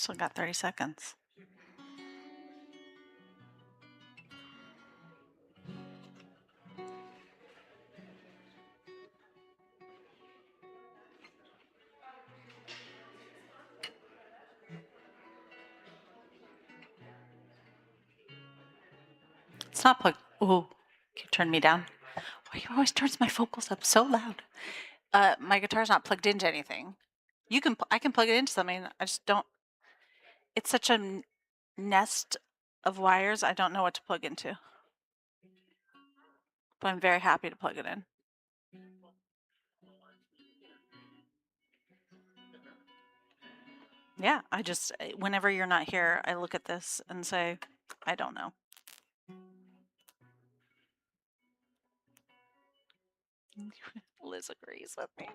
Still got 30 seconds. It's not plugged. Ooh, can you turn me down? Why you always turns my vocals up so loud? My guitar's not plugged into anything. I can plug it into something. I just don't. It's such a nest of wires. I don't know what to plug into. But I'm very happy to plug it in. Yeah, whenever you're not here, I look at this and say, I don't know. Liz agrees with me.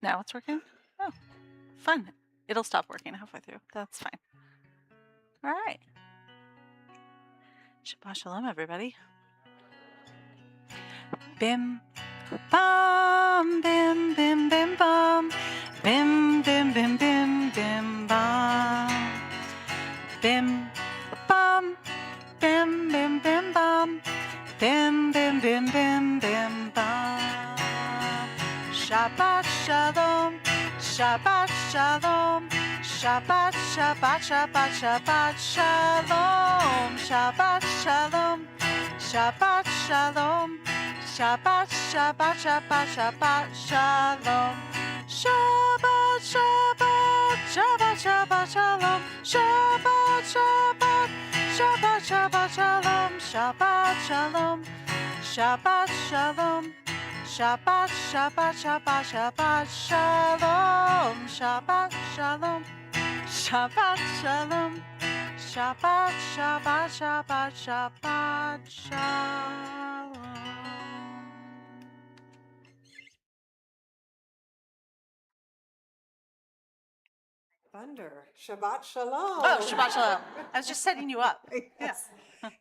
Now it's working? Oh, fun. It'll stop working halfway through. That's fine. All right. Shabbat shalom, everybody. Bim, bam, bim, bim, bim, bam. Bim, bim, bim, bim, bim, bam. Bim, bam, bim, bim, bim, bam. Bim, bim, bim, bim, bim, bam. Shabbat shalom, Shabbat shalom, Shabbat, Shabbat, Shabbat, Shabbat shalom, Shabbat shalom, Shabbat shalom, Shabbat, Shabbat, Shabbat, Shabbat shalom, Shabbat, Shabbat, Shabbat, Shabbat shalom, Shabbat, Shabbat, Shabbat, Shabbat shalom, Shabbat shalom, Shabbat shalom. Shabbat, Shabbat, Shabbat, Shabbat, Shalom, Shabbat, Shalom, Shabbat, Shalom, Shabbat, Shabbat, Shabbat, Shabbat, Shalom. Thunder. Shabbat Shalom. Oh, Shabbat Shalom. I was just setting you up. Yes.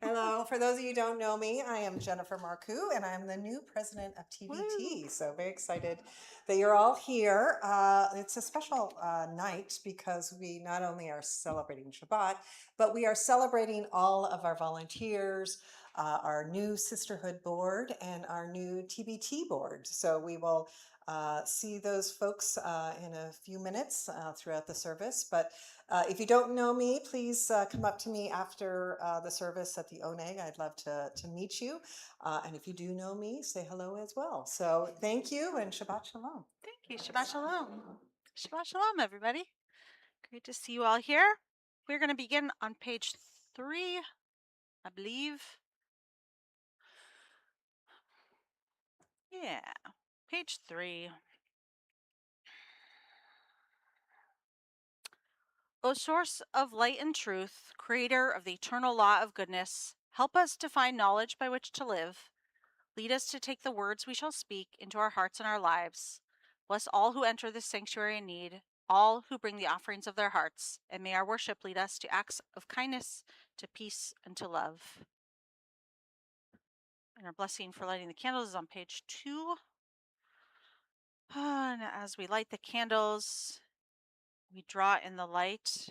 Hello. For those of you who don't know me, I am Jennifer Marcoux, and I'm the new president of TBT. So very excited that you're all here. It's a special night because we not only are celebrating Shabbat, but we are celebrating all of our volunteers, our new sisterhood board, and our new TBT board. So we will see those folks in a few minutes throughout the service. But if you don't know me, please come up to me after the service at the Oneg. I'd love to meet you. And if you do know me, say hello as well. So thank you and Shabbat Shalom. Thank you. Shabbat Shalom. Shabbat Shalom, everybody. Great to see you all here. We're going to begin on page 3, I believe. Yeah, page 3. O source of light and truth, creator of the eternal law of goodness, help us to find knowledge by which to live. Lead us to take the words we shall speak into our hearts and our lives. Bless all who enter this sanctuary in need, all who bring the offerings of their hearts, and may our worship lead us to acts of kindness, to peace, and to love. And our blessing for lighting the candles is on page 2. And as we light the candles, we draw in the light.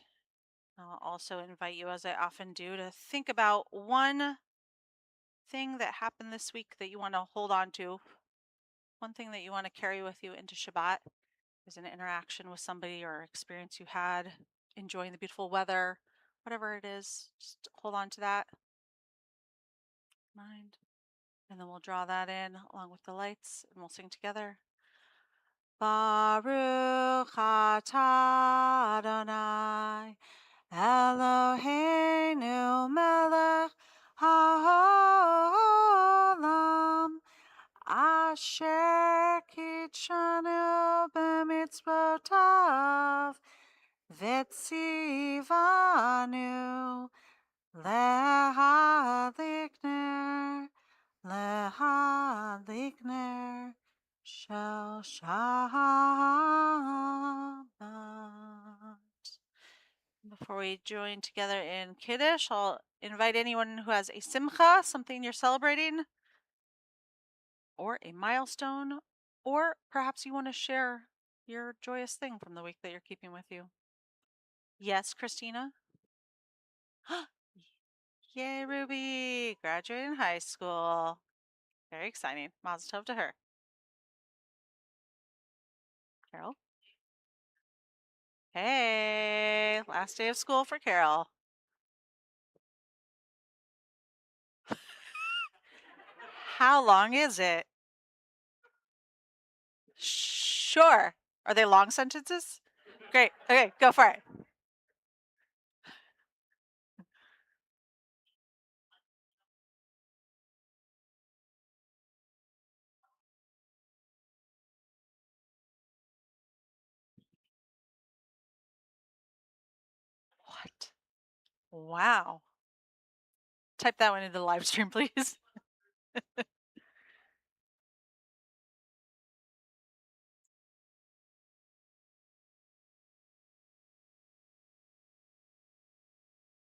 I'll also invite you, as I often do, to think about one thing that happened this week that you want to hold on to, one thing that you want to carry with you into Shabbat. There's an interaction with somebody or experience you had, enjoying the beautiful weather, whatever it is, just hold on to that. Mind. And then we'll draw that in along with the lights and we'll sing together. Baruch atah Adonai Eloheinu melech haolam asher kitshanu b'mitzvotav v'tzivanu Shabbat. Before we join together in Kiddush, I'll invite anyone who has a simcha, something you're celebrating, or a milestone, or perhaps you want to share your joyous thing from the week that you're keeping with you. Yes, Christina? Yay, Ruby! Graduating high school. Very exciting. Mazel tov to her. Carol? Hey, last day of school for Carol. How long is it? Sure. Are they long sentences? Great. Okay, go for it. What? Wow. Type that one into the live stream, please.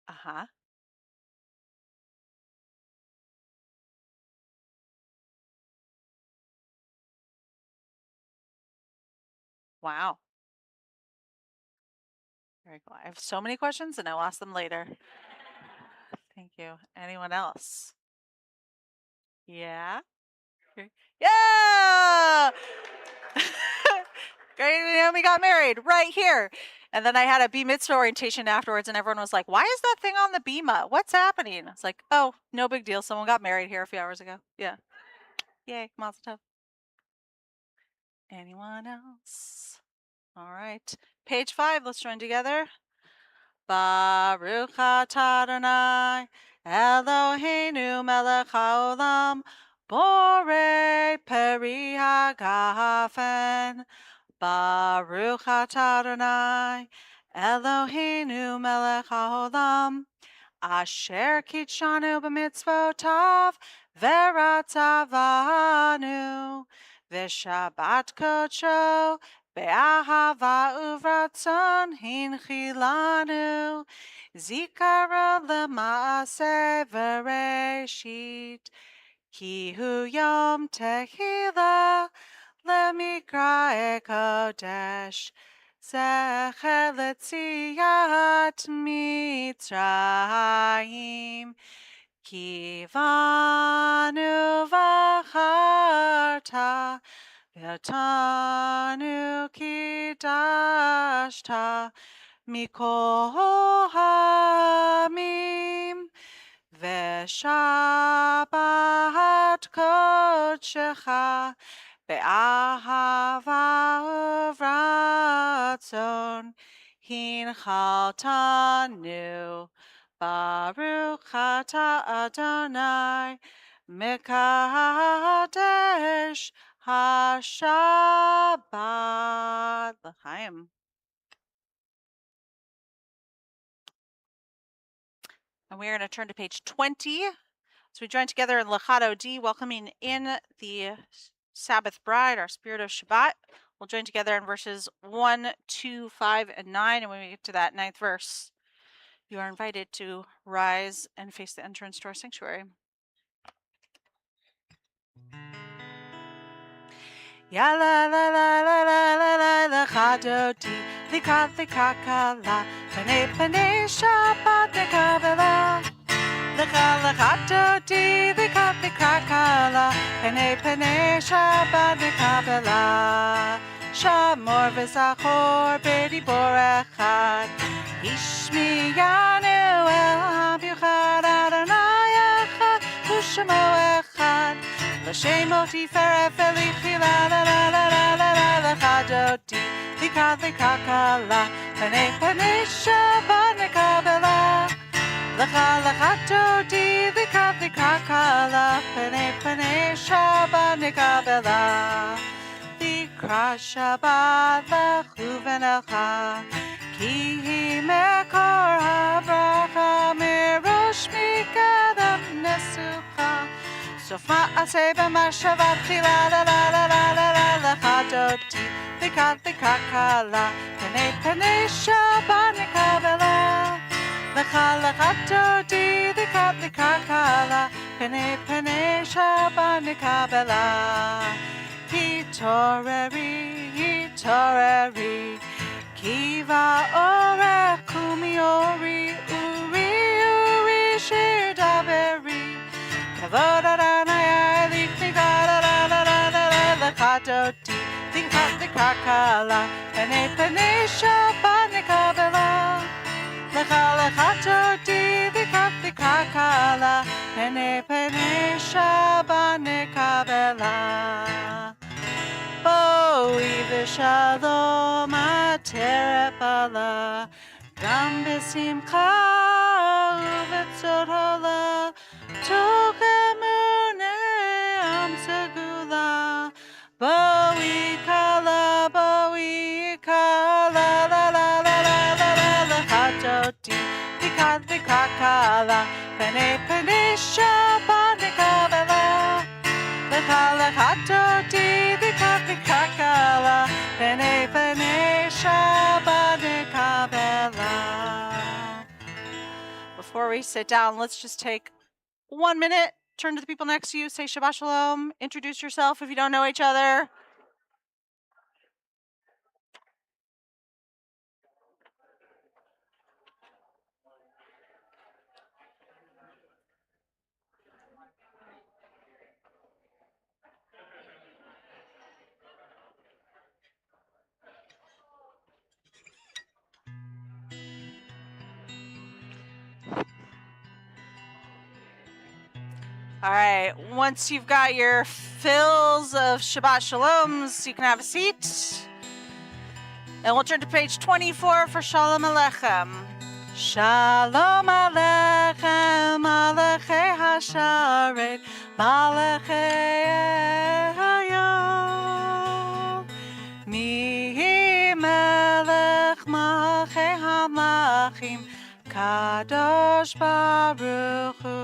Uh-huh. Wow. Very cool. I have so many questions and I'll ask them later. Thank you. Anyone else? Yeah? Yeah! Great, Naomi got married right here. And then I had a B mitzvah orientation afterwards, and everyone was like, "Why is that thing on the bima? What's happening?" It's like, "Oh, no big deal. Someone got married here a few hours ago." Yeah. Yay, mazel tov. Anyone else? All right. Page 5, let's join together. Baruch atah Adonai Eloheinu melech haolam borei peri hagafen. Baruch atah Adonai Eloheinu melech haolam asher kitshanu b'mitzvotav veratzavanu v'shabbat kodsho be'ahava uvratzon hinchilanu zikara lema'aseh v'reshit ki hu yom tehillah למקרא קודש, זכר ליציאת מצרים, כי בנו בחרת, ואותנו קידשת, מכל העמים, ושבת קודשך, באהבה וברצון הנחלתנו ברוך אתה אדוני מקדש השבת. לחיים. And we are going to turn to page 20. So we join together in Lechato D, welcoming in the Sabbath bride, our spirit of Shabbat. We'll join together in verses 1, 2, 5, and 9. And when we get to that 9th verse, you are invited to rise and face the entrance to our sanctuary. Ya la la la la la la la Lechato D, Lika kala, Pene Shabbat Kabbalat. Lechato di kala, pene Shabbat Kabbalat. Shamor v'zachor b'dibor echad, Ishmiyanu el ha'miuchad Adonai echad, U'shemo echad, L'shemo tiferet v'lichila la la la la la la. Lechato di kala, pene Shabbat Kabbalat. Lechato di kala, pene Shabbat Kabbalat. Likra Shabbat lechuven elcha, ki hi mekor habracha mirosh mikadav nesucha. סוף מעשה במחשבה תחילה לה לה לה לה לה לה לך דודי דקה קלה פני שבת נקבלה לך דודי דקה קלה פני שבת נקבלה התעוררי כי באורך קומי אורי שיר דברי כבוד אדוני לפני לך דודי דקה קלה פני שבת נקבלה לך דודי דקה קלה פני שבת נקבלה בואי ושלום התרפלה גם בשמחה ובצות עולה תוך אמונה עם סגולה בואי קלה לה לה לה לה לה לך דודי דקה קלה פני שבת נקבלה לך דודי דקה קלה פני שבת נקבלה. Before we sit down, let's just take 1 minute, turn to the people next to you, say Shabbat Shalom, introduce yourself if you don't know each other. All right, once you've got your fills of Shabbat Shaloms, you can have a seat. And we'll turn to page 24 for Shalom Aleichem. Shalom Aleichem, Malachei Hasharet, Malachei Hayom. Mi Melech Malachei HaMlachim, Kadosh Baruch Hu.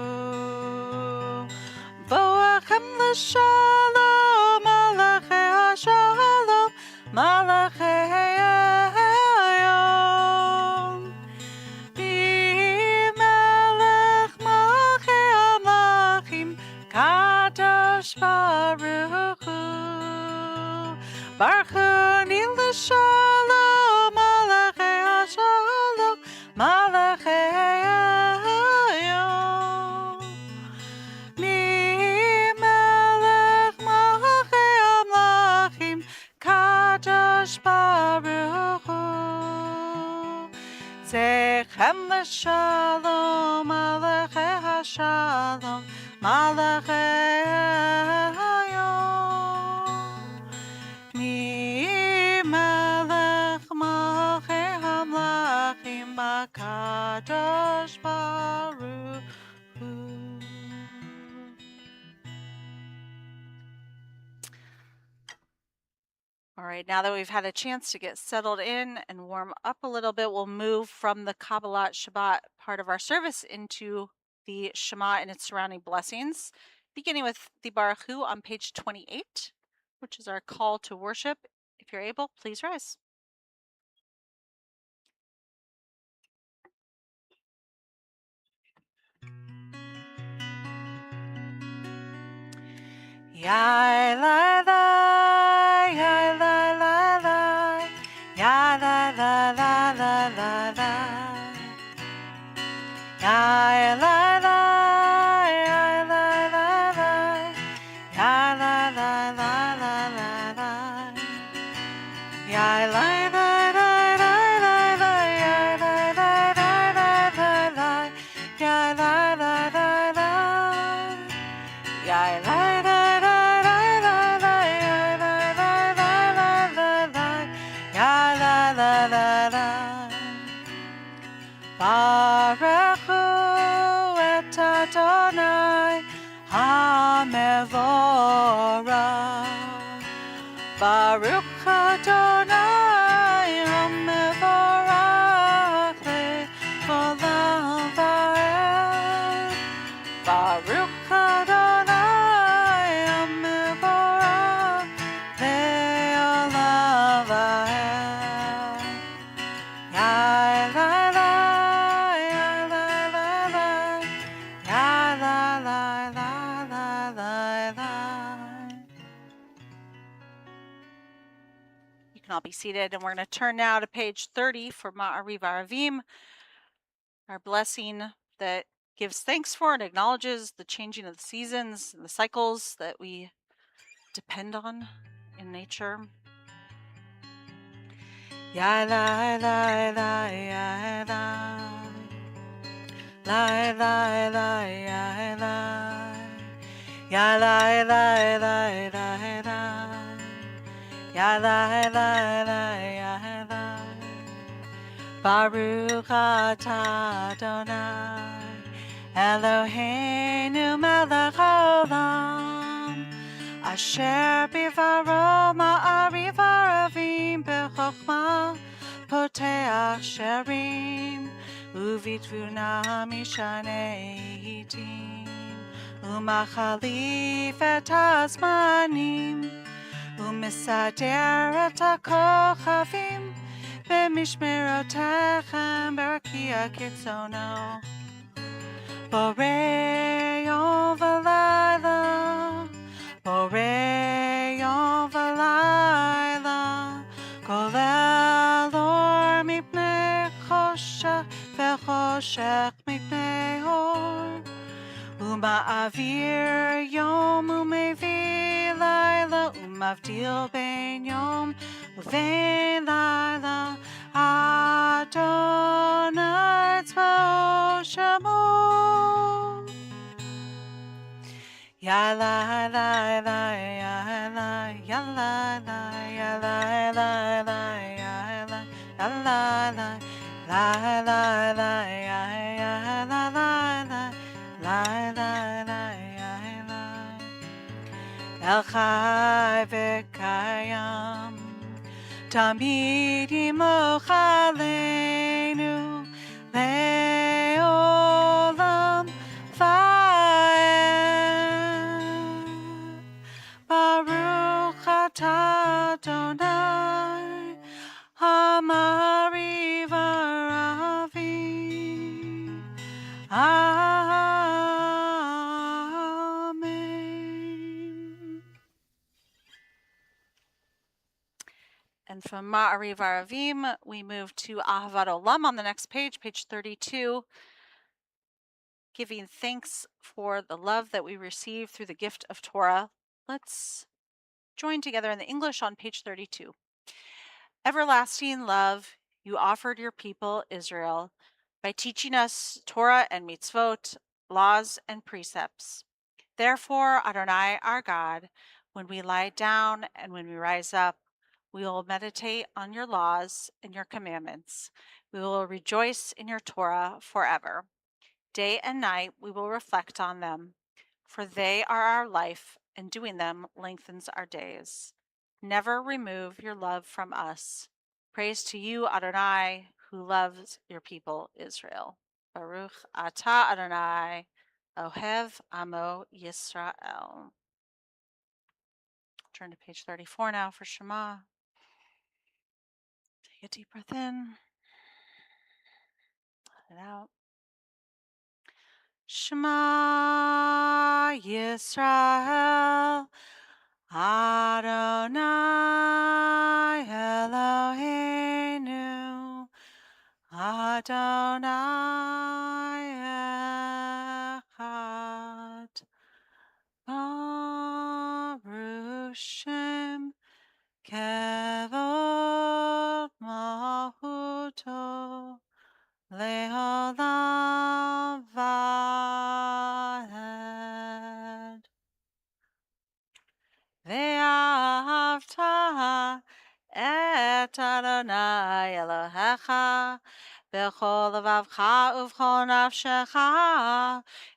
Boachem l'shalom, Malachei HaShalom, Malachei Hayom. Melech Malachei HaMlachim, Kadosh Baruch Hu. Baruch Hu l'shalom, Malachei HaShalom, Malachei Hayom. Melech Malachei HaMlachim, Kadosh Baruch Hu. Zechem l'shalom, Malachei HaShalom, Malachei Hayom. Melech Malachei HaMlachim, Kadosh Baruch Hu. All right, now that we've had a chance to get settled in and warm up a little bit, we'll move from the Kabbalat Shabbat part of our service into the Shema and its surrounding blessings, beginning with the Baruch Hu on page 28, which is our call to worship. If you're able, please rise. Yai la la, yai la la la, yai la la la la la la. Yai la la, yai la la la, yai la la la la la la. Yai la la la la la la, yai la la la la la la, yai la la la la. Yai la la la la la la, yai la la la la la la, yai la la la la. Baruch Hu et Adonai HaMevorach. Baruch Adonai HaMevorach le'olam va'ed. Baruch Adonai can all be seated, and we're going to turn now to page 30 for Ma'ariv Aravim, our blessing that gives thanks for and acknowledges the changing of the seasons and the cycles that we depend on in nature. Ya la la la ya la la la la ya la ya la la la la ya la la la ya la Baruch atah Adonai Eloheinu melech haolam Asher bivaro ma'ariv aravim b'chokhmah poteach sherim uvitvuna mishanei itim umachalif et hazmanim umisader et hakochavim b'mishmerotechem b'rakia kitzono borei yom v'layla borei yom v'layla kolel or mipnei choshech v'choshech mipnei or uma'avir yom u'mevi layla umavdil ben yom uvein layla Adonai tzva'ot shemo Ya la la la ya la ya la la ya la la la ya la ya la la la la la ya ya la la la la la la ya la El Chai v'Kayam Tamid Yimoch Aleinu Le'olam Va'ed Baruch atah Adonai Ha'mariv Aravim Amen. And from Ma'ariv Aravim, we move to Ahavat Olam on the next page, page 32, giving thanks for the love that we receive through the gift of Torah. Let's join together in the English on page 32. Everlasting love, you offered your people, Israel, by teaching us Torah and mitzvot, laws and precepts. Therefore, Adonai, our God, when we lie down and when we rise up, we will meditate on your laws and your commandments. We will rejoice in your Torah forever. Day and night we will reflect on them, for they are our life, and doing them lengthens our days. Never remove your love from us. Praise to you, Adonai, who loves your people, Israel. Baruch atah Adonai, Ohev Amo Yisrael. Turn to page 34 now for Shema. Take a deep breath in. Let it out. Shema Yisrael Adonai Eloheinu Adonai Echad Baruch Shem Kevod Mahuto Le'olam Va'ed Ve'ahavta et Adonai Elohecha V'chol levavcha uv'chol nafshecha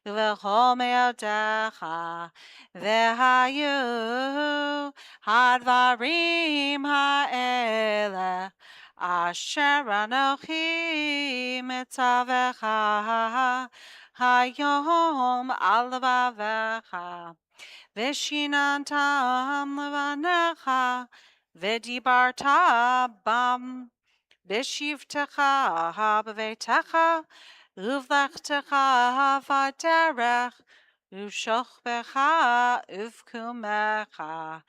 V'chol me'odecha Ve'hayu hadvarim ha'eleh Asher Anochi mitzavecha hayom al levavecha Vishinantam levanecha v'dibarta bam Bishivtecha b'veitecha uvlechtecha v'derech Ushokbecha uvkumecha,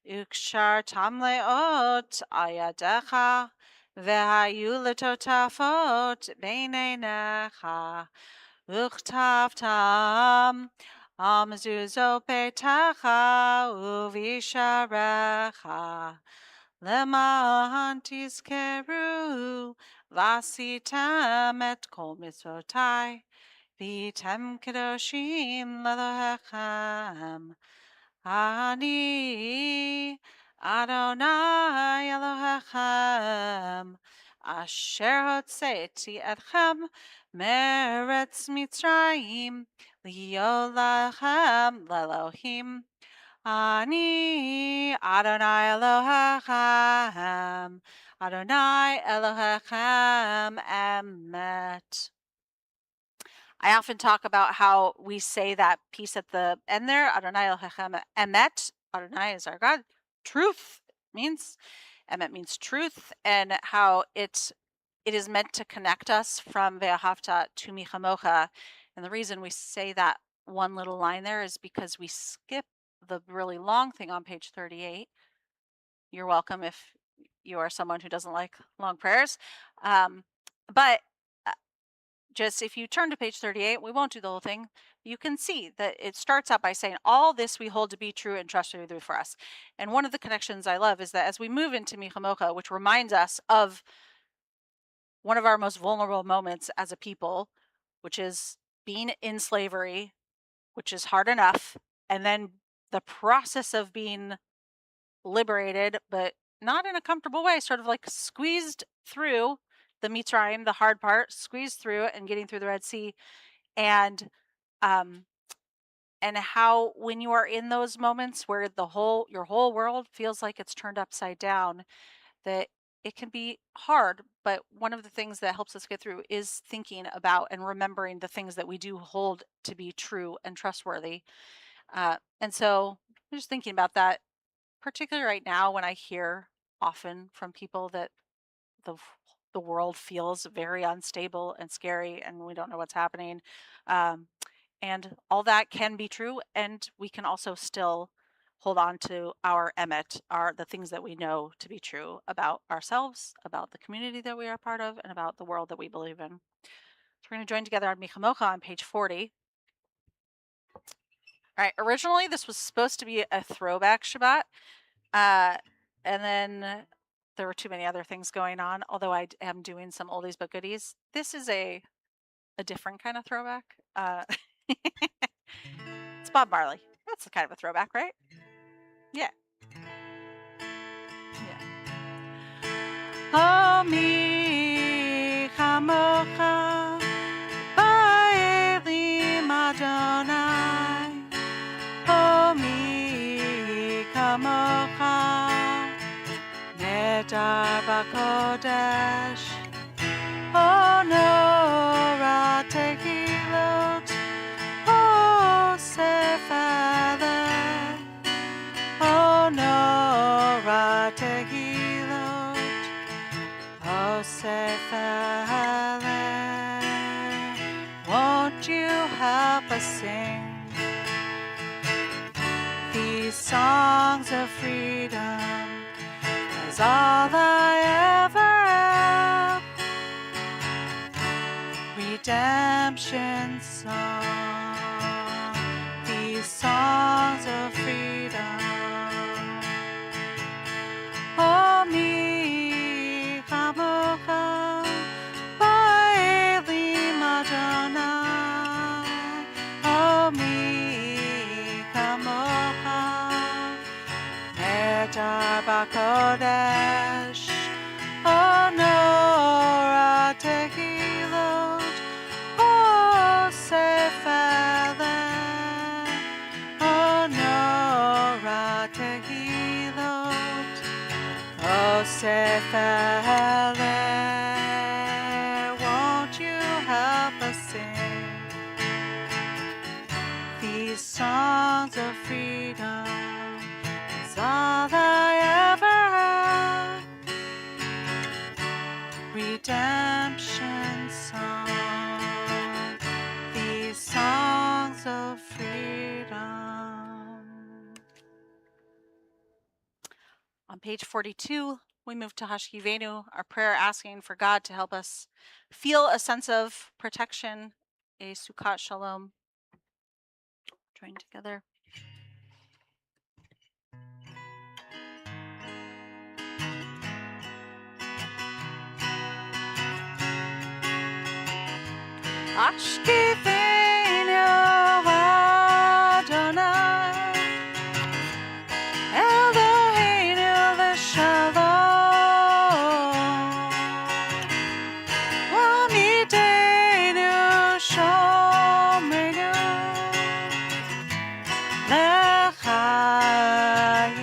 ukshar tamleot ayadecha, vehayu litotafot beinenecha, uchtavtam amzuzo petacha uvisharecha, leman tizkeru vasitem et kol mitzvotai. Vitem kadoshim Elohechem. Ani Adonai Elohechem. Asher hotzeti etchem meretz Mitzrayim liyolachem lelohim. Ani Adonai Elohechem. Adonai Elohechem emet. I often talk about how we say that piece at the end there, Adonai Elohechem emet. Adonai is our God. Truth means, emet means truth, and how it is meant to connect us from Ve'ahavta to Michamocha. And the reason we say that one little line there is because we skip the really long thing on page 38. You're welcome if you are someone who doesn't like long prayers. But just if you turn to page 38, we won't do the whole thing. You can see that it starts out by saying, all this we hold to be true and trustworthy for us. And one of the connections I love is that as we move into Michamocha, which reminds us of one of our most vulnerable moments as a people, which is being in slavery, which is hard enough, and then the process of being liberated, but not in a comfortable way, sort of like squeezed through the Mitzrayim, the hard part, squeezed through it and getting through the Red Sea. And um and how when you are in those moments where your whole world feels like it's turned upside down, that it can be hard, but one of the things that helps us get through is thinking about and remembering the things that we do hold to be true and trustworthy. And so I'm just thinking about that, particularly right now when I hear often from people that the the world feels very unstable and scary and we don't know what's happening. Um, and all that can be true, and we can also still hold on to our emet, the things that we know to be true about ourselves, about the community that we are part of, and about the world that we believe in. So we're going to join together on Michamocha on page 40. All right, originally this was supposed to be a throwback Shabbat, uh, and then there were too many other things going on, although I am doing some oldies but goodies. This is a different kind of throwback. It's Bob Marley. That's a kind of a throwback, right? Yeah. Yeah. Oh, mi chamocha, ba'elim Adonai. Oh, mi chamocha, nedar b'kodesh. Oh, nora tehilot, oh, sefaleh. Oh, nora tehilot, oh, sefaleh. Won't you help us sing these songs of freedom? 'Cause all I ever have, redemption song, these songs of freedom. Oh, mi chamocha, ba'elim Adonai. Oh, mi chamocha, nedar b'kodesh. Oh, nora tehilot, oh, sefaleh. Oh, nora tehilot, oh, sefaleh. Won't you help us sing these songs of freedom? 'Cause all I ever have, redemption song, these songs of freedom. On page 42, we move to Hashkivenu, our prayer asking for God to help us feel a sense of protection, a Sukkot Shalom. Join together. Ashkivenu Adonai, Eloheinu v'shalom, V'amidenu shomrenu l'chaim.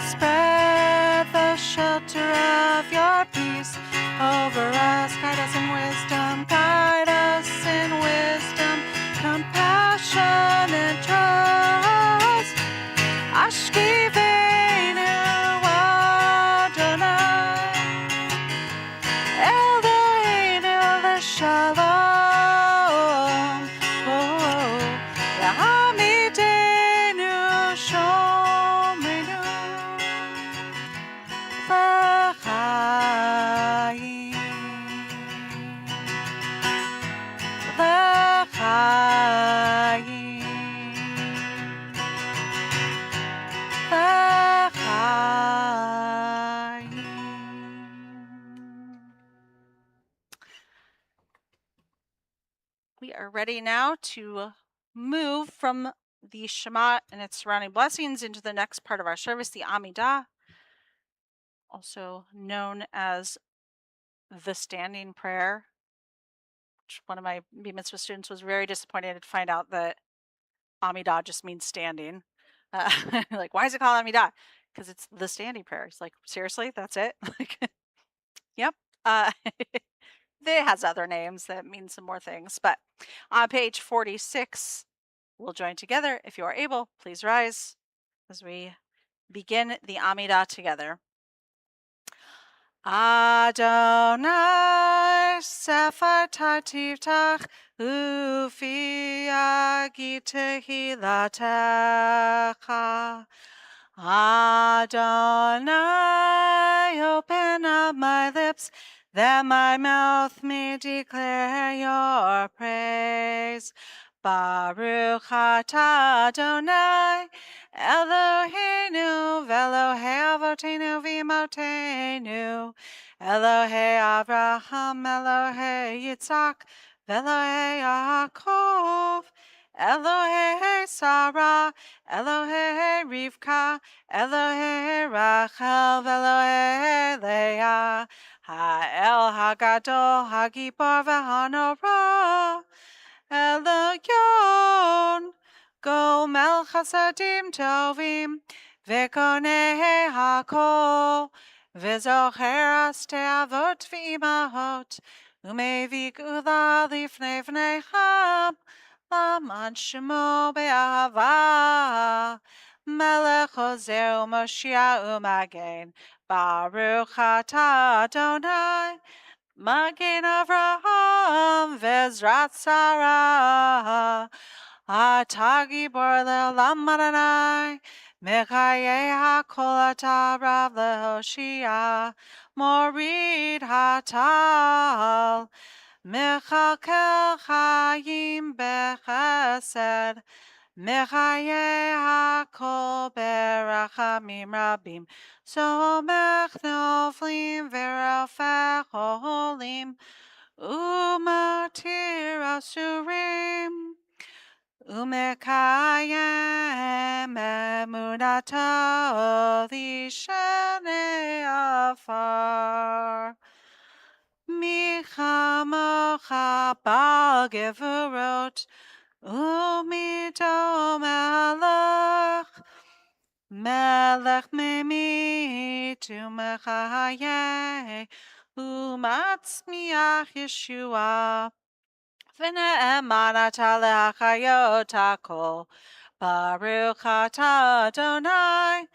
Spread the shelter of your peace over us. Guide us in wisdom. Guide us in wisdom, compassion, and trust. Ashkivenu Adonai, Eloheinu v'shalom. V'amidenu shomrenu l'chaim. We are ready now to move from the Shema and its surrounding blessings into the next part of our service, the Amidah, also known as the standing prayer. Which one of my B Mitzvah students was very disappointed to find out that Amidah just means standing. Like, why is it called Amidah? Because it's the standing prayer. It's like, seriously, that's it? Like, yep. It has other names that mean some more things. But on page 46, we'll join together. If you are able, please rise as we begin the Amidah together. Adonai Sefer Tativtach Ufi Agitehilatecha. Adonai, open up my lips, that my mouth may declare your praise. Baruch atah Adonai, Eloheinu, v'Elohei avotenu v'imotenu, Elohei Avraham, Elohei Yitzhak, v'Elohei Yaakov, Elohei Sarah, Elohei Rivka, Elohei Rachel, v'Elohei Leah, Ha'el Hagadol, Hagibor v'Hanora, Elyon, Gomel Chasadim Tovim, V'konei Hakol, V'zocher Aste Avot V'imahot, Umevi Gula Lifnei V'neicham, Laman Shemo Be'ahava, Melech Ozer U'Moshiach U'Magen, Baruch atah Adonai, Magen Avraham Vezrat Sarah, Atagi Bor Le'olam Adonai, Mechaye HaKol Ata Rav Lehoshia, Morid Hatal, Mechalkel Chaim Bechesed, Mechaye HaKol Berachamim Rabim, Somech Noflim Verafech Olim, Umatir Asurim, Umekayem Emunato Lishane Afar. Michamocha Bal Gevurot, Umito Melech, Melech Memit Umechaye, Umatzmiach Yeshua, V'ne'eman ata le'achayot hakol, Baruch atah Adonai,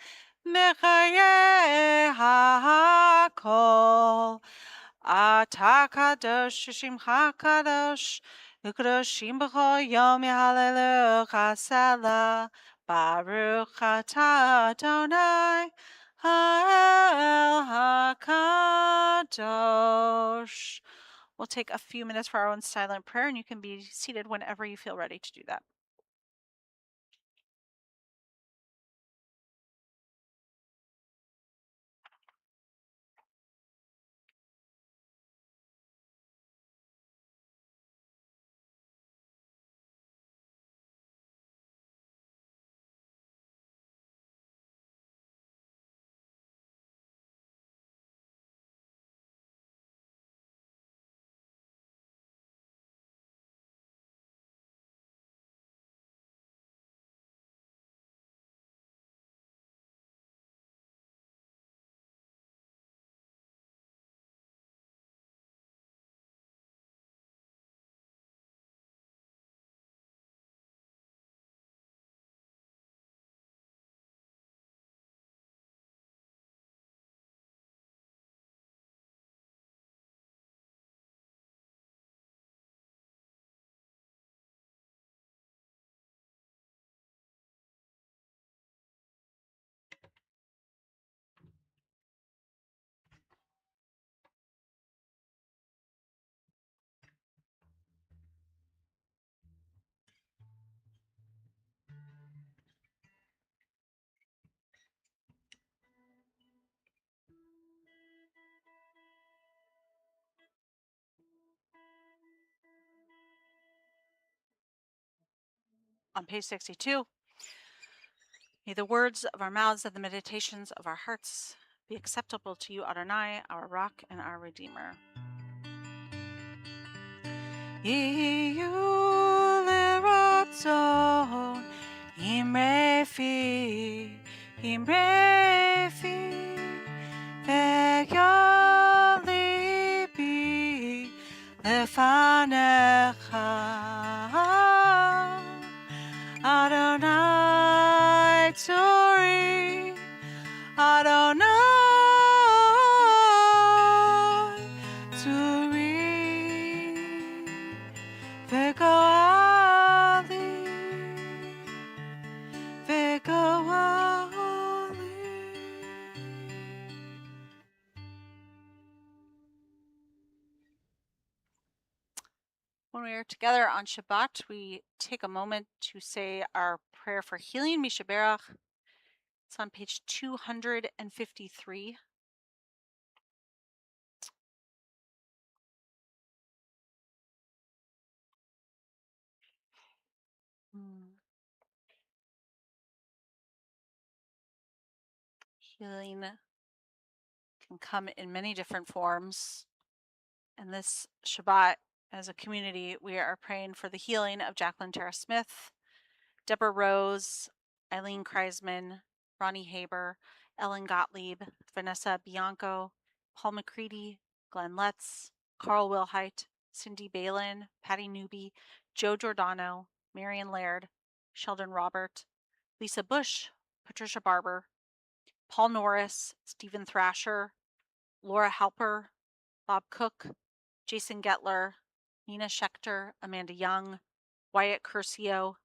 Mechaye ha'akol. Ata kadosh shimcha kadosh, Ukadoshim b'chol yom yahalelucha sela, Baruch atah Adonai Ha'el HaKadosh. We'll take a few minutes for our own silent prayer, and you can be seated whenever you feel ready to do that. On page 62, may the words of our mouths and the meditations of our hearts be acceptable to you, Adonai, our rock and our redeemer. Yiyu leratzon imrefi ve'yal libi lefanecha Adonai tzori Adonai tzori ve'goali When we are together on Shabbat, we take a moment to say our prayer for healing, Mishaberach. It's on page 253. Healing can come in many different forms. And this Shabbat, as a community, we are praying for the healing of Jacqueline Tara Smith, Deborah Rose, Eileen Kreisman, Ronnie Haber, Ellen Gottlieb, Vanessa Bianco, Paul McCready, Glenn Letts, Carl Wilhite, Cindy Balin, Patty Newby, Joe Giordano, Marion Laird, Sheldon Robert, Lisa Bush, Patricia Barber, Paul Norris, Stephen Thrasher, Laura Halper, Bob Cook, Jason Getler, Nina Schechter, Amanda Young, Wyatt Curcio,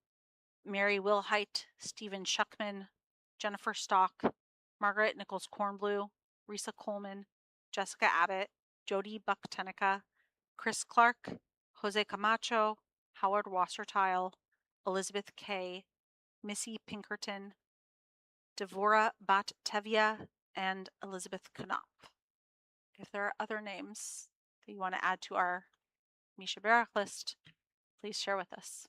Mary Wilhite, Stephen Shuckman, Jennifer Stock, Margaret Nichols Kornblue, Risa Coleman, Jessica Abbott, Jody Buck-Tenica, Chris Clark, Jose Camacho, Howard Wassertile, Elizabeth Kay, Missy Pinkerton, Devora Bat-Tevya, and Elizabeth Knopf. If there are other names that you want to add to our Misha Barak list, please share with us.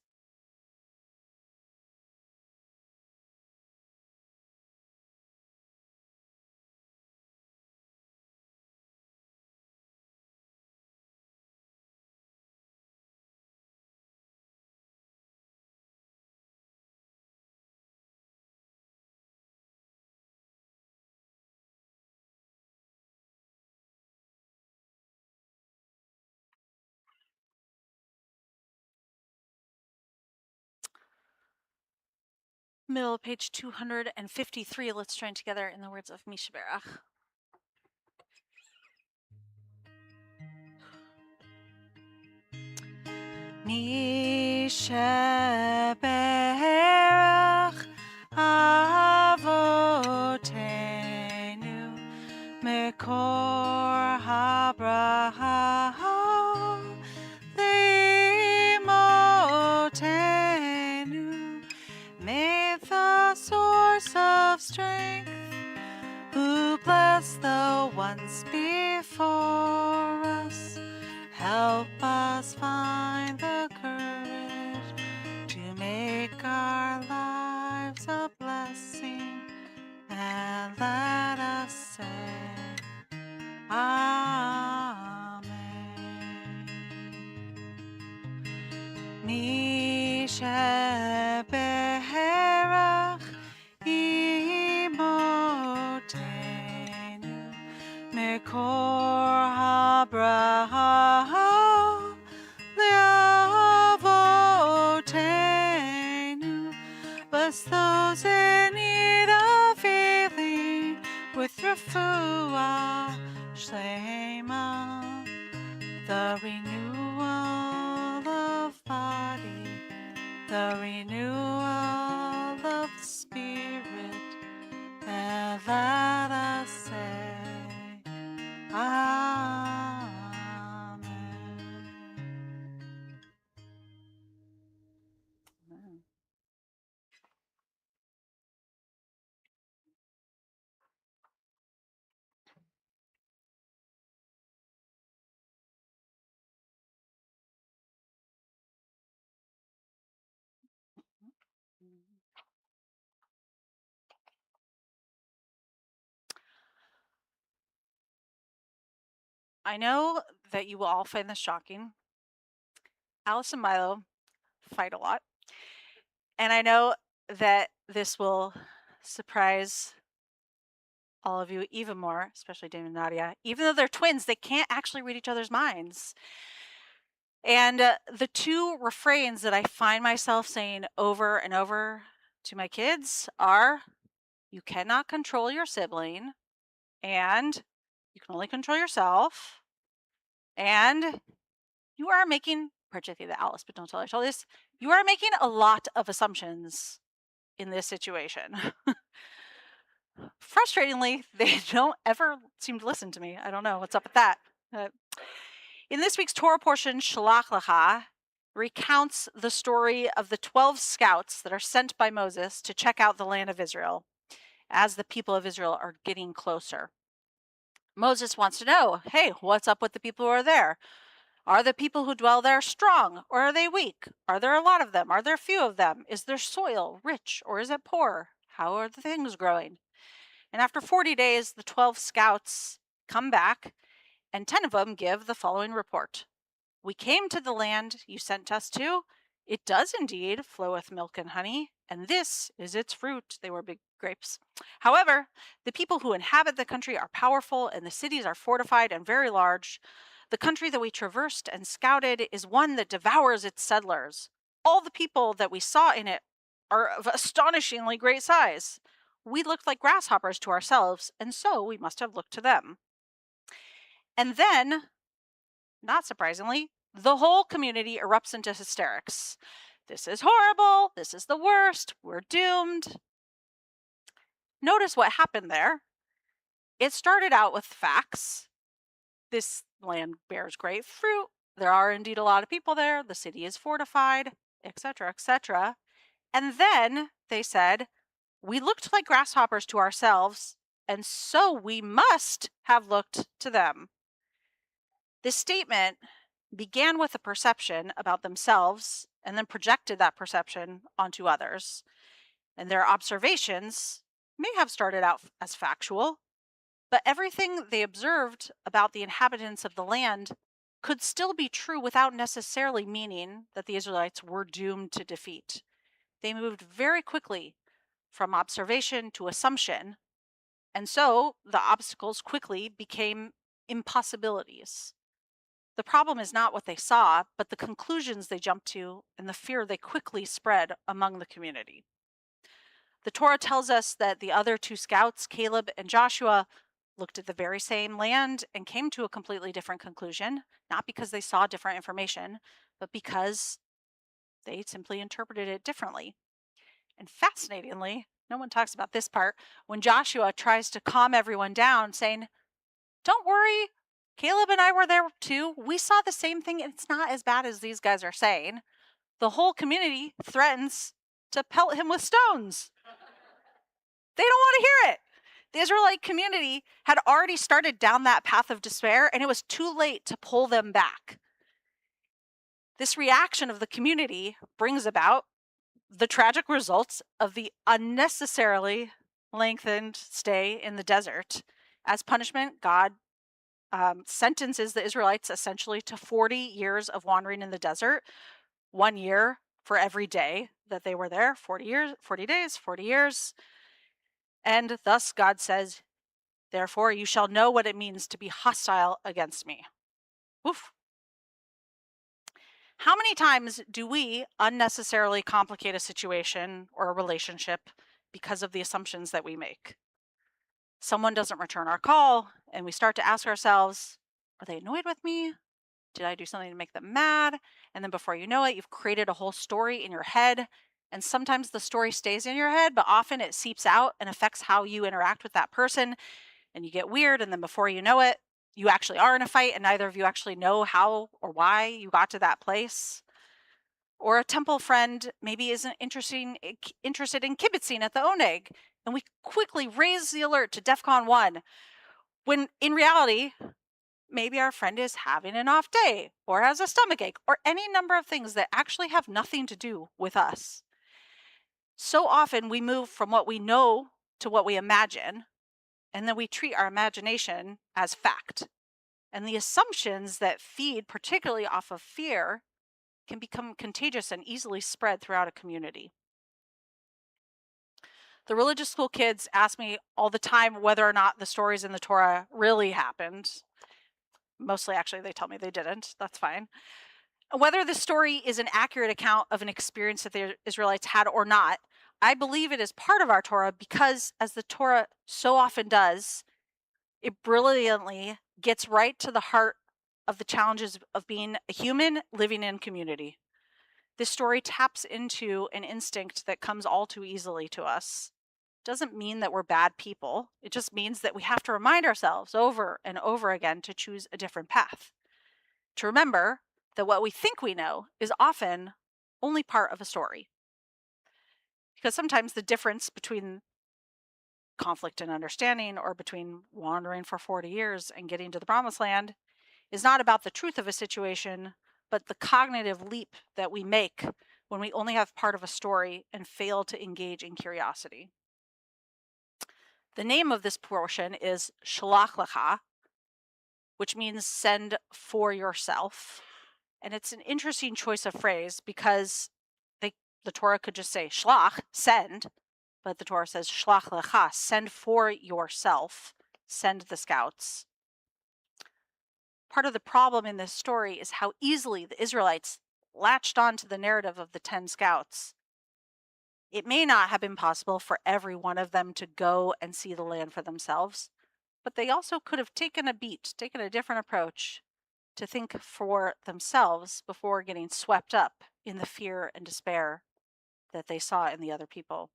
Middle of page 253. Let's join together in the words of Misha Barak. Misha Barak once before us. Help us find the courage to make our lives a blessing, and let us say, Amen. Mi sheberach imotenu mekor habraha leavotenu. Bless those in need of healing with refuah shlema, the renewal of body, the renewal of spirit, and let us say, Amen. Amen. I know that you will all find this shocking. Alice and Milo fight a lot. And I know that this will surprise all of you even more, especially Damon and Nadia. Even though they're twins, they can't actually read each other's minds. And the two refrains that I find myself saying over and over to my kids are, you cannot control your sibling, and you can only control yourself, and you are making, particularly to Alice, but don't tell her all this, you are making a lot of assumptions in this situation. Frustratingly, they don't ever seem to listen to me. I don't know what's up with that. In this week's Torah portion, Shalach Lecha recounts the story of the 12 scouts that are sent by Moses to check out the land of Israel as the people of Israel are getting closer. Moses wants to know, hey, what's up with the people who are there? Are the people who dwell there strong, or are they weak? Are there a lot of them? Are there few of them? Is their soil rich, or is it poor? How are the things growing? And after 40 days, the 12 scouts come back, and 10 of them give the following report. We came to the land you sent us to. It does indeed flow with milk and honey, and this is its fruit. They were big grapes. However, the people who inhabit the country are powerful, and the cities are fortified and very large. The country that we traversed and scouted is one that devours its settlers. All the people that we saw in it are of astonishingly great size. We looked like grasshoppers to ourselves, and so we must have looked to them. And then, not surprisingly, the whole community erupts into hysterics. This is horrible. This is the worst. We're doomed. Notice what happened there. It started out with facts. This land bears great fruit. There are indeed a lot of people there. The city is fortified, etc., etc. And then they said, we looked like grasshoppers to ourselves, and so we must have looked to them. This statement began with a perception about themselves and then projected that perception onto others. And their observations may have started out as factual, but everything they observed about the inhabitants of the land could still be true without necessarily meaning that the Israelites were doomed to defeat. They moved very quickly from observation to assumption, and so the obstacles quickly became impossibilities. The problem is not what they saw, but the conclusions they jumped to and the fear they quickly spread among the community. The Torah tells us that the other two scouts, Caleb and Joshua, looked at the very same land and came to a completely different conclusion, not because they saw different information, but because they simply interpreted it differently. And fascinatingly, no one talks about this part, when Joshua tries to calm everyone down, saying, don't worry, Caleb and I were there too. We saw the same thing. It's not as bad as these guys are saying. The whole community threatens to pelt him with stones. They don't want to hear it. The Israelite community had already started down that path of despair, and it was too late to pull them back. This reaction of the community brings about the tragic results of the unnecessarily lengthened stay in the desert. As punishment, God sentences the Israelites essentially to 40 years of wandering in the desert, 1 year for every day that they were there, 40 years, 40 days, 40 years. And thus God says, therefore, you shall know what it means to be hostile against me. Oof. How many times do we unnecessarily complicate a situation or a relationship because of the assumptions that we make? Someone doesn't return our call, and we start to ask ourselves, are they annoyed with me? Did I do something to make them mad? And then before you know it, you've created a whole story in your head. And sometimes the story stays in your head, but often it seeps out and affects how you interact with that person. And you get weird. And then before you know it, you actually are in a fight, and neither of you actually know how or why you got to that place. Or a temple friend maybe isn't interested in kibitzing at the oneg, and we quickly raise the alert to DEFCON 1, when in reality, maybe our friend is having an off day or has a stomach ache or any number of things that actually have nothing to do with us. So often we move from what we know to what we imagine, and then we treat our imagination as fact. And the assumptions that feed particularly off of fear can become contagious and easily spread throughout a community. The religious school kids ask me all the time whether or not the stories in the Torah really happened. Mostly, actually, they tell me they didn't. That's fine. Whether the story is an accurate account of an experience that the Israelites had or not, I believe it is part of our Torah because, as the Torah so often does, it brilliantly gets right to the heart of the challenges of being a human living in community. This story taps into an instinct that comes all too easily to us. It doesn't mean that we're bad people. It just means that we have to remind ourselves over and over again to choose a different path. To remember that what we think we know is often only part of a story. Because sometimes the difference between conflict and understanding, or between wandering for 40 years and getting to the promised land, is not about the truth of a situation, but the cognitive leap that we make when we only have part of a story and fail to engage in curiosity. The name of this portion is Shalach Lecha, which means send for yourself. And it's an interesting choice of phrase because the Torah could just say shlach, send, but the Torah says shlach lecha, send for yourself, send the scouts. Part of the problem in this story is how easily the Israelites latched onto the narrative of the 10 scouts. It may not have been possible for every one of them to go and see the land for themselves, but they also could have taken a different approach to think for themselves before getting swept up in the fear and despair that they saw in the other people.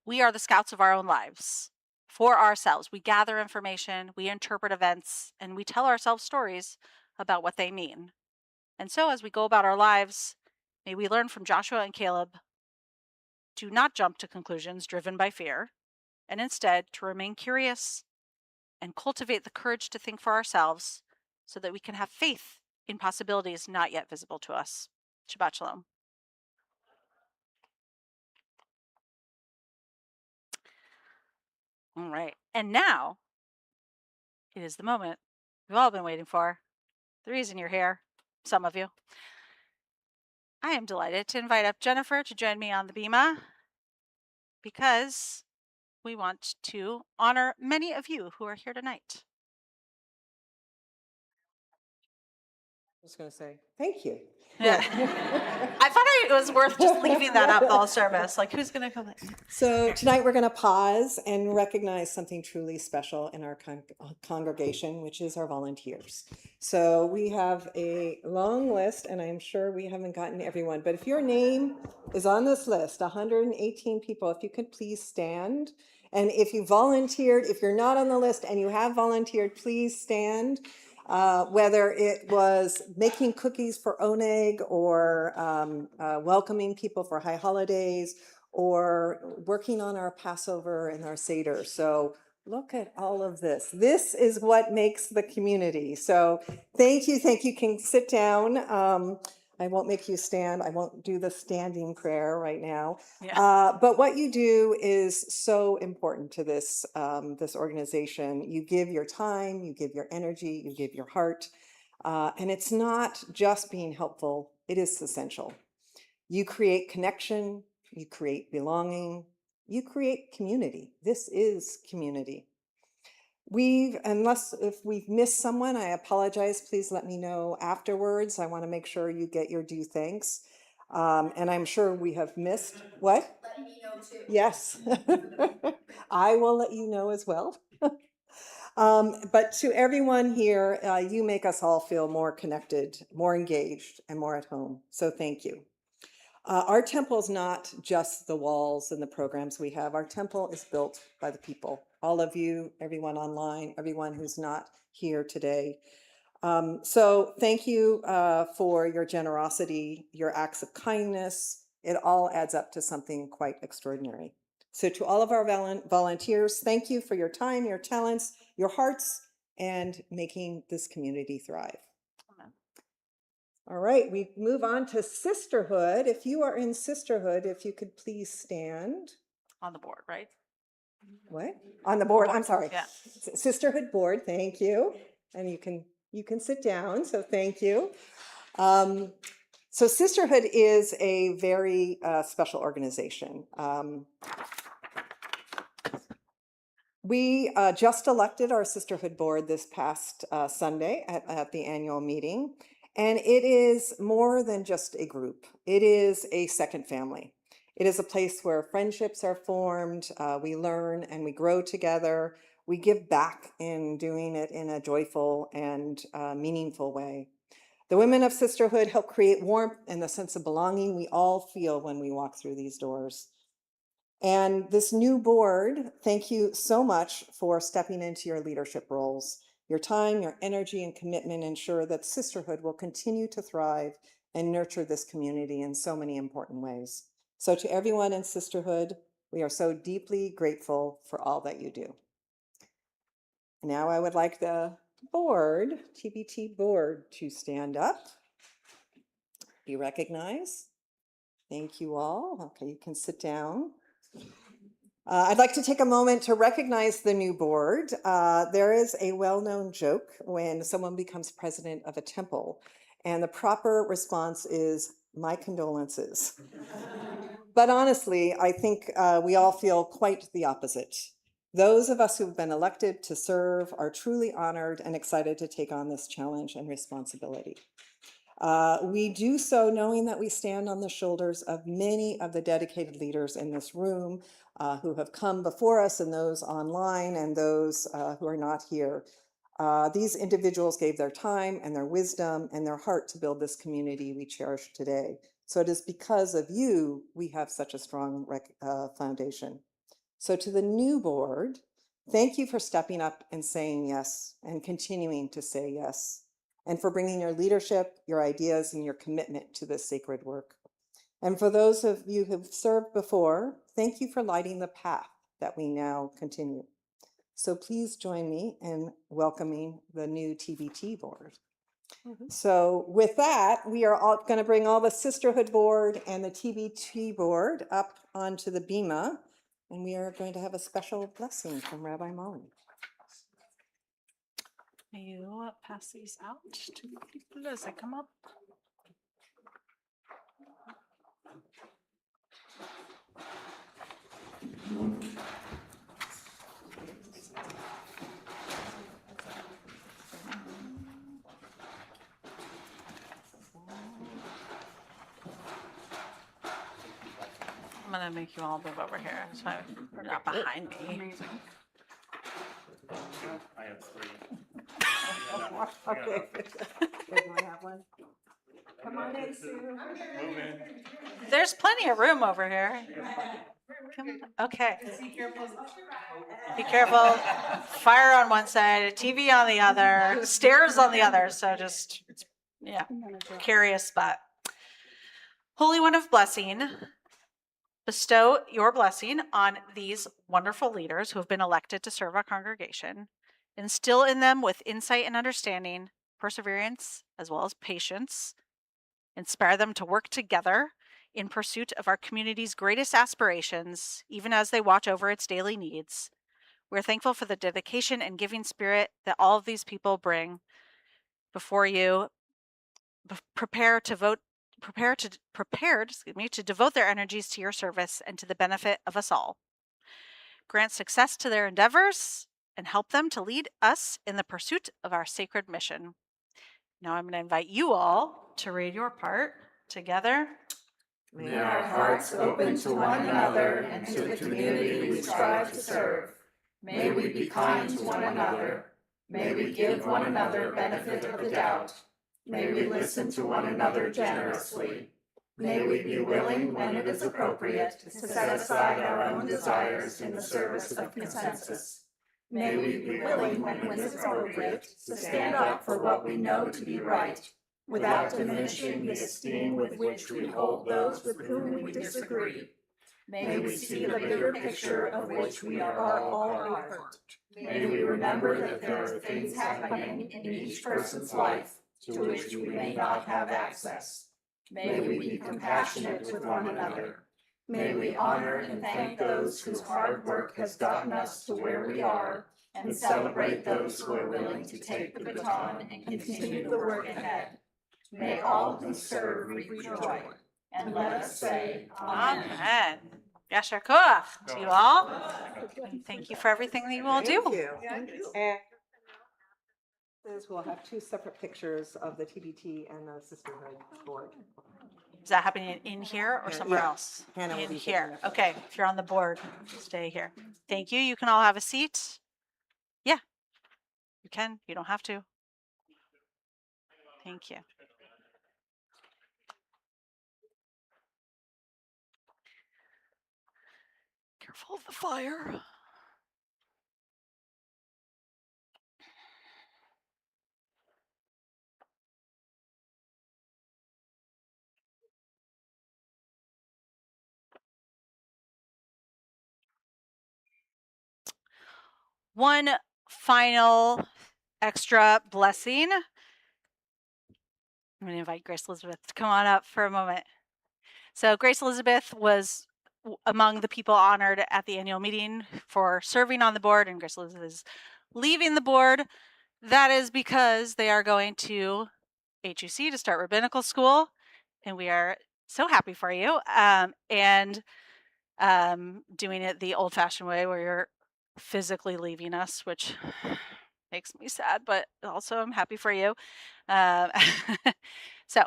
We are the scouts of our own lives. For ourselves, we gather information, we interpret events, and we tell ourselves stories about what they mean. And so, as we go about our lives, may we learn from Joshua and Caleb to not jump to conclusions driven by fear, and instead to remain curious and cultivate the courage to think for ourselves so that we can have faith in possibilities not yet visible to us. Shabbat Shalom. All right. And now it is the moment we've all been waiting for. The reason you're here, some of you. I am delighted to invite up Jennifer to join me on the Bima because we want to honor many of you who are here tonight. I was going to say, thank you. Yeah. I thought it was worth just leaving that up all service. Like, who's going to come? So tonight we're going to pause and recognize something truly special in our congregation, which is our volunteers. So we have a long list, and I'm sure we haven't gotten everyone, but if your name is on this list, 118 people, if you could please stand. And if you volunteered, if you're not on the list and you have volunteered, please stand. Whether it was making cookies for Oneg or welcoming people for high holidays or working on our Passover and our Seder. So look at all of this. This is what makes the community. So thank you. Thank you. Can sit down. I won't make you stand. I won't do the standing prayer right now. Yeah. But what you do is so important to this organization. You give your time, you give your energy, you give your heart. And it's not just being helpful, it is essential. You create connection, you create belonging, you create community. This is community. Unless if we've missed someone, I apologize. Please let me know afterwards. I want to make sure you get your due thanks. And I'm sure we have missed, what? Let me know too. Yes. I will let you know as well. But to everyone here, you make us all feel more connected, more engaged, and more at home. So thank you. Our temple is not just the walls and the programs we have. Our temple is built by the people, all of you, everyone online, everyone who's not here today. So thank you for your generosity, your acts of kindness. It all adds up to something quite extraordinary. So to all of our volunteers, thank you for your time, your talents, your hearts, and making this community thrive. All right, we move on to sisterhood. If you are in sisterhood, if you could please stand. On the board, right? What? On the board, I'm sorry. Yeah. Sisterhood board, thank you. And you can sit down, so thank you. So Sisterhood is a very special organization. We just elected our Sisterhood board this past Sunday at the annual meeting. And it is more than just a group. It is a second family. It is a place where friendships are formed, we learn and we grow together. We give back in doing it in a joyful and meaningful way. The women of Sisterhood help create warmth and the sense of belonging we all feel when we walk through these doors. And this new board, thank you so much for stepping into your leadership roles. Your time, your energy, and commitment ensure that Sisterhood will continue to thrive and nurture this community in so many important ways. So to everyone in Sisterhood, we are so deeply grateful for all that you do. Now I would like the board, TBT board, to stand up. Be recognized. Thank you all. Okay, you can sit down. I'd like to take a moment to recognize the new board. There is a well-known joke when someone becomes president of a temple, and the proper response is, "My condolences." But honestly, I think we all feel quite the opposite. Those of us who've been elected to serve are truly honored and excited to take on this challenge and responsibility. We do so knowing that we stand on the shoulders of many of the dedicated leaders in this room who have come before us, and those online and those who are not here. These individuals gave their time and their wisdom and their heart to build this community we cherish today. So it is because of you we have such a strong foundation. So to the new board, thank you for stepping up and saying yes and continuing to say yes, and for bringing your leadership, your ideas, and your commitment to this sacred work. And for those of you who've served before, thank you for lighting the path that we now continue. So please join me in welcoming the new TBT board. So with that, we are all going to bring all the Sisterhood board and the TBT board up onto the bima, and we are going to have a special blessing from Rabbi Molly. May you pass these out to people as they come up. I'm gonna make you all move over here so you're not behind me. Amazing. I have three. Okay. Does one have one? Come on in, Sue. Move in. There's plenty of room over here. Okay. Be careful. Fire on one side, a TV on the other, stairs on the other. So just, yeah, carry a spot. Holy One of Blessing, bestow your blessing on these wonderful leaders who have been elected to serve our congregation. Instill in them with insight and understanding, perseverance, as well as patience. Inspire them to work together in pursuit of our community's greatest aspirations, even as they watch over its daily needs. We're thankful for the dedication and giving spirit that all of these people bring before you. Prepare to vote. Prepared, excuse me, to devote their energies to your service and to the benefit of us all. Grant success to their endeavors and help them to lead us in the pursuit of our sacred mission. Now I'm going to invite you all to read your part together. May our hearts open to one another and to the community we strive to serve. May we be kind to one another. May we give one another benefit of the doubt. May we listen to one another generously. May we be willing, when it is appropriate, to set aside our own desires in the service of consensus. May we be willing, when it is appropriate, to stand up for what we know to be right, without diminishing the esteem with which we hold those with whom we disagree. May we see the bigger picture of which we are all part. May we remember that there are things happening in each person's life to which we may not have access. May we be compassionate with one another. May we honor and thank those whose hard work has gotten us to where we are, and celebrate those who are willing to take the baton and continue the work ahead. May all who serve reap joy. And let us say, Amen. Amen. Yasher koach to you all. And thank you for everything that you all do. Thank you. And we'll have two separate pictures of the TBT and the Sisterhood board. Is that happening in here or somewhere Yeah. else? Hannah will In be here. taking it. Okay. If you're on the board, stay here. Thank you. You can all have a seat. Yeah, you can. You don't have to. Thank you. Careful of the fire. One final extra blessing. I'm going to invite Grace Elizabeth to come on up for a moment. So Grace Elizabeth was among the people honored at the annual meeting for serving on the board, and Grace Elizabeth is leaving the board. That is because they are going to HUC to start rabbinical school, and we are so happy for you. And doing it the old-fashioned way where you're physically leaving us, which makes me sad, but also I'm happy for you. Um, so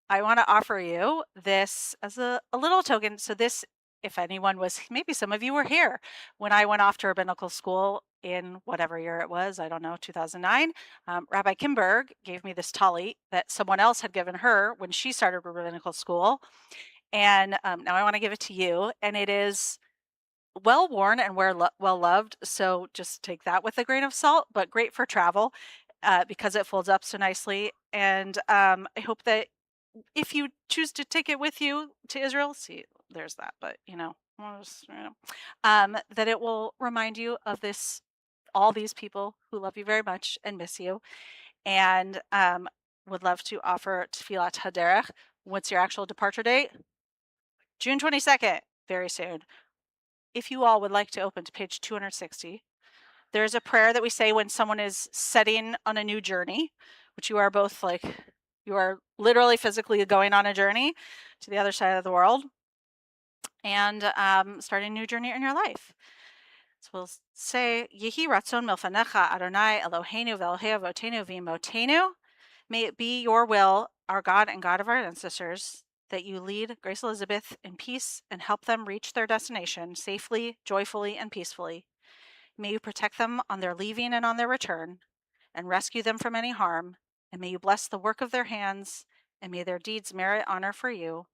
I want to offer you this as a little token. So this, if anyone was, maybe some of you were here when I went off to rabbinical school in whatever year it was, I don't know, 2009. Rabbi Kimberg gave me this tali that someone else had given her when she started rabbinical school. And now I want to give it to you. And it is well worn and well loved. So just take that with a grain of salt, but great for travel because it folds up so nicely. And I hope that if you choose to take it with you to Israel, see, there's that, but that it will remind you of this, all these people who love you very much and miss you, and would love to offer Tfilat Haderech. What's your actual departure date? June 22nd, very soon. If you all would like to open to page 260, there's a prayer that we say when someone is setting on a new journey, which you are both like, you are literally physically going on a journey to the other side of the world and starting a new journey in your life. So we'll say, Yehi Ratzon Milfanecha Adonai Eloheinu Ve'Elohei Avotenu V'Imotenu. May it be your will, our God and God of our ancestors, that you lead Grace Elizabeth in peace and help them reach their destination safely, joyfully, and peacefully. May you protect them on their leaving and on their return, and rescue them from any harm, and may you bless the work of their hands, and may their deeds merit honor for you.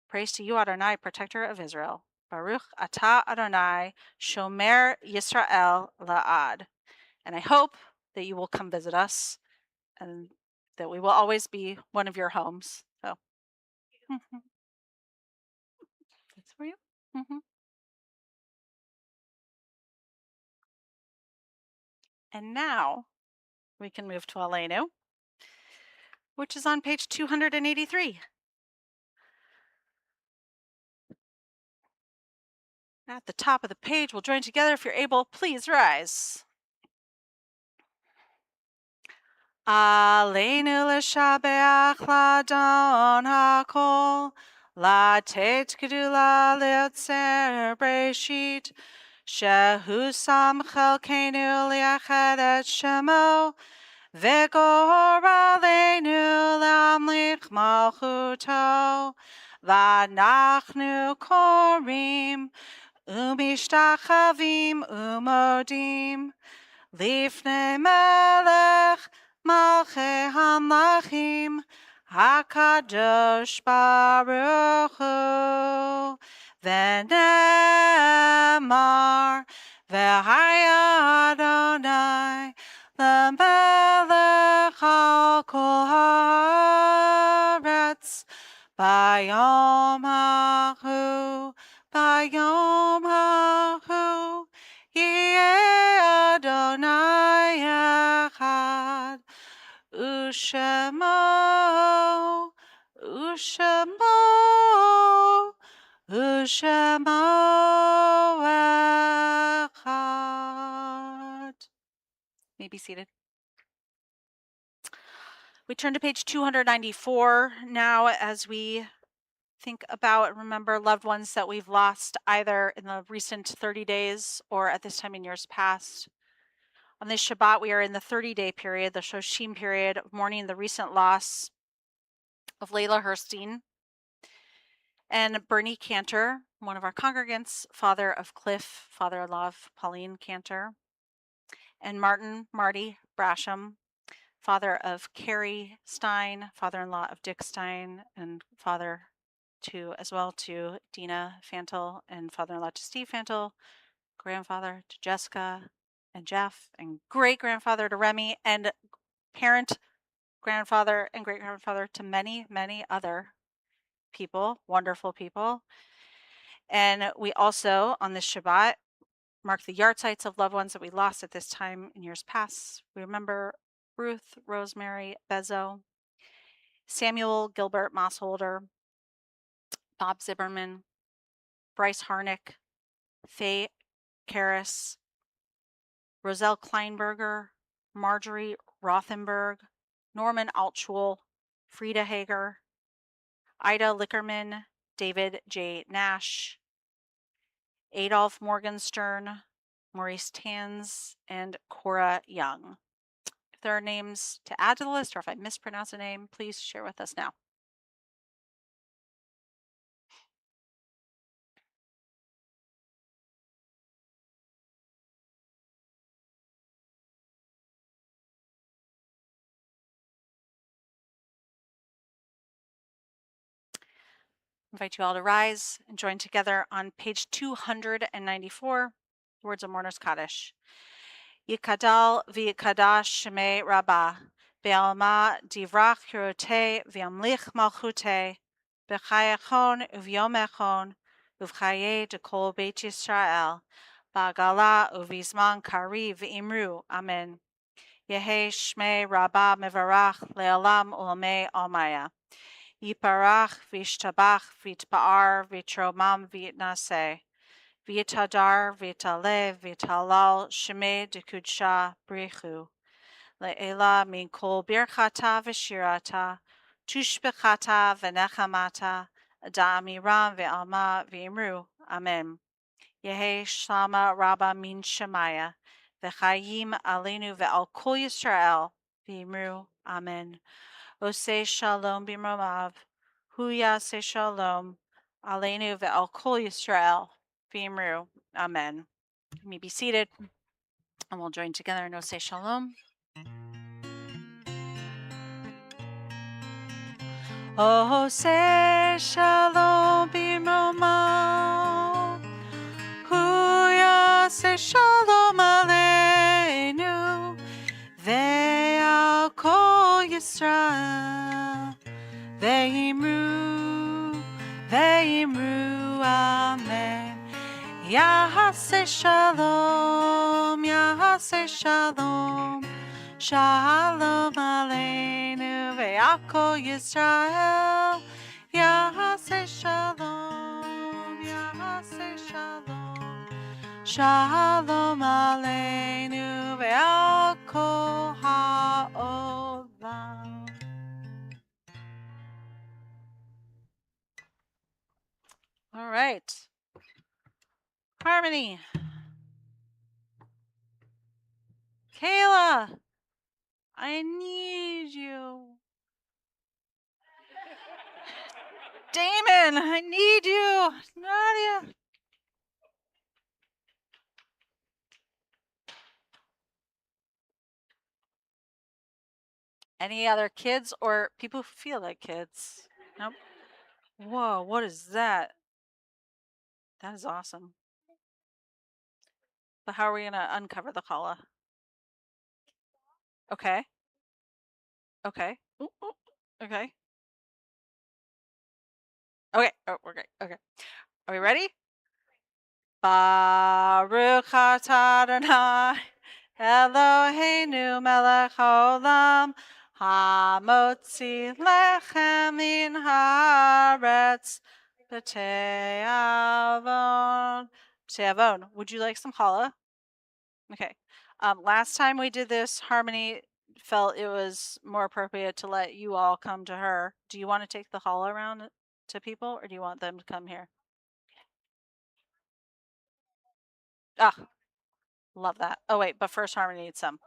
Praise to you, Adonai, protector of Israel. Baruch atah Adonai, shomer Yisrael la'ad. And I hope that you will come visit us, and that we will always be one of your homes. So, that's for you. Mhm. And now we can move to Aleinu, which is on page 283. At the top of the page, we'll join together. If you're able, please rise. Aleinu l'shabeach ladon hakol, latet gedula liotzer breshit, shehu sam chelkenu liached et shemo, v'gor aleinu lamlich malchuto, v'anachnu korim, umishtachavim umodim, Lifnei melech malchei hamlachim hakadosh baruch hu v'nemar v'haya Adonai lemelech al kol haaretz bayom hahu Yeh Adonai Echad, Ushemo, Echad. May be seated. We turn to page 294 now as we think about and remember loved ones that we've lost either in the recent 30 days or at this time in years past. On this Shabbat, we are in the 30-day period, the Shoshim period, of mourning the recent loss of Layla Herstein and Bernie Cantor, one of our congregants, father of Cliff, father-in-law of Pauline Cantor, and Marty Brasham, father of Carrie Stein, father-in-law of Dick Stein, and father as well to Dina Fantel, and father-in-law to Steve Fantel, grandfather to Jessica and Jeff, and great-grandfather to Remy, and parent, grandfather, and great-grandfather to many, many other people, wonderful people. And we also, on this Shabbat, mark the yahrzeits of loved ones that we lost at this time in years past. We remember Ruth Rosemary Bezzo, Samuel Gilbert Mossholder, Bob Zimmerman, Bryce Harnick, Faye Karras, Roselle Kleinberger, Marjorie Rothenberg, Norman Altschul, Frida Hager, Ida Lickerman, David J. Nash, Adolph Morgenstern, Maurice Tanz, and Cora Young. If there are names to add to the list, or if I mispronounce a name, please share with us now. I invite you all to rise and join together on page 294, words of Mourner's Kaddish. Yikadal v'yikadash shemei Rabbah, be'alma divrach hirotei v'yamlich malchutei, b'chayachon uv'yomechon, uv'chaye dekol beit Yisrael, ba'gala uv'izman kari v'imru, amen. Yehe shmei Rabbah mevarach le'olam ulamei almaya. Yiparach v'yishtabach v'yitpa'ar v'yitromam v'yitnaseh. V'yitadar v'yitaleh v'yitalal shemei dekudsha brichu. Le'ela min kol birchata v'shirata, tushbechata v'nechamata, da'amiram v'alma v'imru. Amen. Yehe shlama rabba min shemaya, v'chayim aleinu v'al kol Yisrael, v'imru. Amen. Oseh shalom b'mromav, hu yaseh shalom, aleinu ve'al kol Yisrael, v'imru. Amen. You may be seated, and we'll join together in Oseh shalom. Oseh shalom b'mromav, hu yaseh shalom aleinu, ve'al kol Yisrael, ve'imru, amen. Yahase Shalom, Yahase Shalom, Shalom Aleinu ve'Ako Yisrael. Yahase Shalom, Yahase Shalom, Shalom Aleinu ve'Ako ha'olam. All right. Harmony. Kayla, I need you. Damon, I need you. Nadia. Any other kids or people who feel like kids? Nope. Whoa, what is that? That is awesome. But how are we going to uncover the challah? Okay. Okay. Ooh, ooh. Okay. Okay. Oh, we're great. Okay. Are we ready? Baruch atah Adonai Eloheinu melech haolam hamotzi lechem min haaretz b'te'avon. B'te'avon. Would you like some challah? Okay. Last time we did this, Harmony felt it was more appropriate to let you all come to her. Do you want to take the challah around to people, or do you want them to come here? Ah, love that. Oh wait, but first Harmony needs some.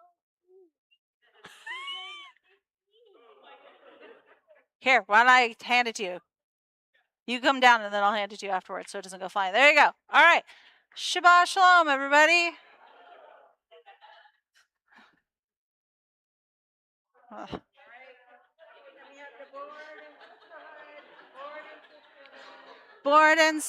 Here, why don't I hand it to you? You come down and then I'll hand it to you afterwards so it doesn't go flying. There you go. All right. Shabbat shalom, everybody. Ugh. Board and